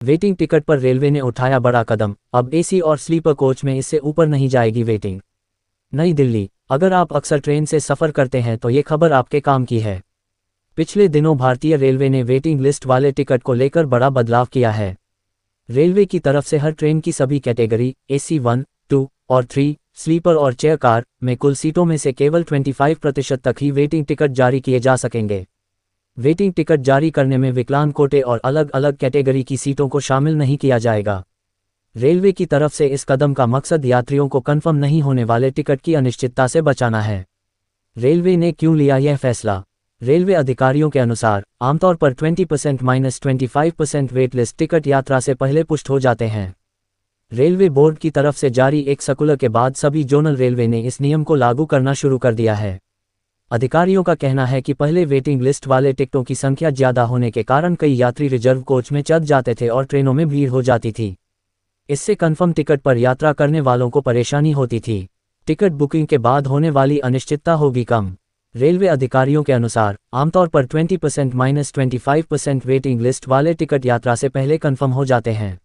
Waiting ticket पर railway ने उठाया बड़ा कदम, अब एसी और स्लीपर कोच में इससे ऊपर नहीं जाएगी वेटिंग। नई दिल्ली, अगर आप अक्सर ट्रेन से सफ़र करते हैं तो ये खबर आपके काम की है। पिछले दिनों भारतीय रेलवे ने वेटिंग लिस्ट वाले टिकट को लेकर बड़ा बदलाव किया है। रेलवे की तरफ से हर ट्रेन की सभी कैटेगरी एसी 1, 2 और 3, स्लीपर और चेयर कार में कुल सीटों में से केवल 25% तक ही वेटिंग टिकट जारी किए जा सकेंगे। वेटिंग टिकट जारी करने में विकलांग कोटे और अलग अलग कैटेगरी की सीटों को शामिल नहीं किया जाएगा। रेलवे की तरफ से इस कदम का मकसद यात्रियों को कन्फर्म नहीं होने वाले टिकट की अनिश्चितता से बचाना है। रेलवे ने क्यों लिया यह फैसला? रेलवे अधिकारियों के अनुसार आमतौर पर 20%-25% वेट लिस्ट टिकट यात्रा से पहले पुष्ट हो जाते हैं। रेलवे बोर्ड की तरफ से जारी एक सर्कुलर के बाद सभी जोनल रेलवे ने इस नियम को लागू करना शुरू कर दिया है। अधिकारियों का कहना है कि पहले वेटिंग लिस्ट वाले टिकटों की संख्या ज़्यादा होने के कारण कई यात्री रिजर्व कोच में चढ़ जाते थे और ट्रेनों में भीड़ हो जाती थी। इससे कन्फर्म टिकट पर यात्रा करने वालों को परेशानी होती थी। टिकट बुकिंग के बाद होने वाली अनिश्चितता होगी कम। रेलवे अधिकारियों के अनुसार आमतौर पर 20%-25% वेटिंग लिस्ट वाले टिकट यात्रा से पहले कन्फर्म हो जाते हैं।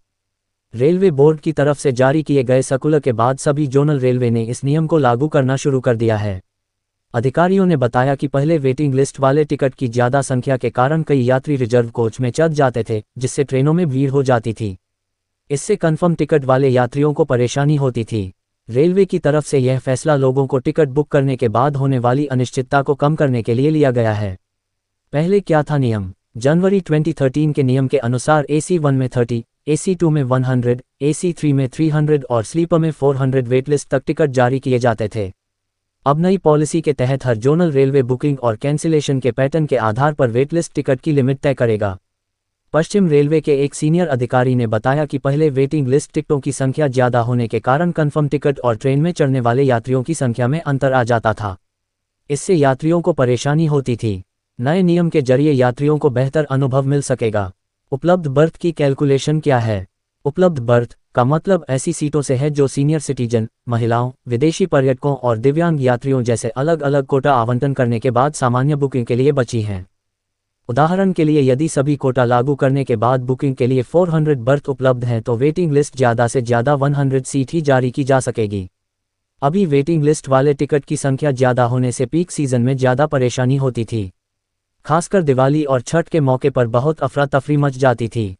रेलवे बोर्ड की तरफ से जारी किए गए सर्कुलर के बाद सभी जोनल रेलवे ने इस नियम को लागू करना शुरू कर दिया है। अधिकारियों ने बताया कि पहले वेटिंग लिस्ट वाले टिकट की ज़्यादा संख्या के कारण कई यात्री रिजर्व कोच में चढ़ जाते थे, जिससे ट्रेनों में भीड़ हो जाती थी। इससे कन्फर्म टिकट वाले यात्रियों को परेशानी होती थी। रेलवे की तरफ से यह फैसला लोगों को टिकट बुक करने के बाद होने वाली अनिश्चितता को कम करने के लिए लिया गया है। पहले क्या था नियम? जनवरी 2013 के नियम के अनुसार एसी 1 में 30, एसी 2 में 100, एसी 3 में 300 और स्लीपर में 400 वेटलिस्ट तक टिकट जारी किए जाते थे। अब नई पॉलिसी के तहत हर जोनल रेलवे बुकिंग और कैंसिलेशन के पैटर्न के आधार पर वेटलिस्ट टिकट की लिमिट तय करेगा। पश्चिम रेलवे के एक सीनियर अधिकारी ने बताया कि पहले वेटिंग लिस्ट टिकटों की संख्या ज़्यादा होने के कारण कन्फर्म टिकट और ट्रेन में चढ़ने वाले यात्रियों की संख्या में अंतर आ जाता था। इससे यात्रियों को परेशानी होती थी। नए नियम के जरिए यात्रियों को बेहतर अनुभव मिल सकेगा। उपलब्ध बर्थ की कैलकुलेशन क्या है? उपलब्ध बर्थ का मतलब ऐसी सीटों से है जो सीनियर सिटीजन, महिलाओं, विदेशी पर्यटकों और दिव्यांग यात्रियों जैसे अलग अलग कोटा आवंटन करने के बाद सामान्य बुकिंग के लिए बची हैं। उदाहरण के लिए यदि सभी कोटा लागू करने के बाद बुकिंग के लिए 400 बर्थ उपलब्ध हैं तो वेटिंग लिस्ट ज़्यादा से ज़्यादा 100 सीट ही जारी की जा सकेगी। अभी वेटिंग लिस्ट वाले टिकट की संख्या ज़्यादा होने से पीक सीजन में ज़्यादा परेशानी होती थी। खासकर दिवाली और छठ के मौके पर बहुत अफरा तफरी मच जाती थी।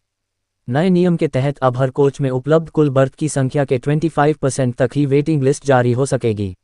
नए नियम के तहत अब हर कोच में उपलब्ध कुल बर्थ की संख्या के 25% तक ही वेटिंग लिस्ट जारी हो सकेगी।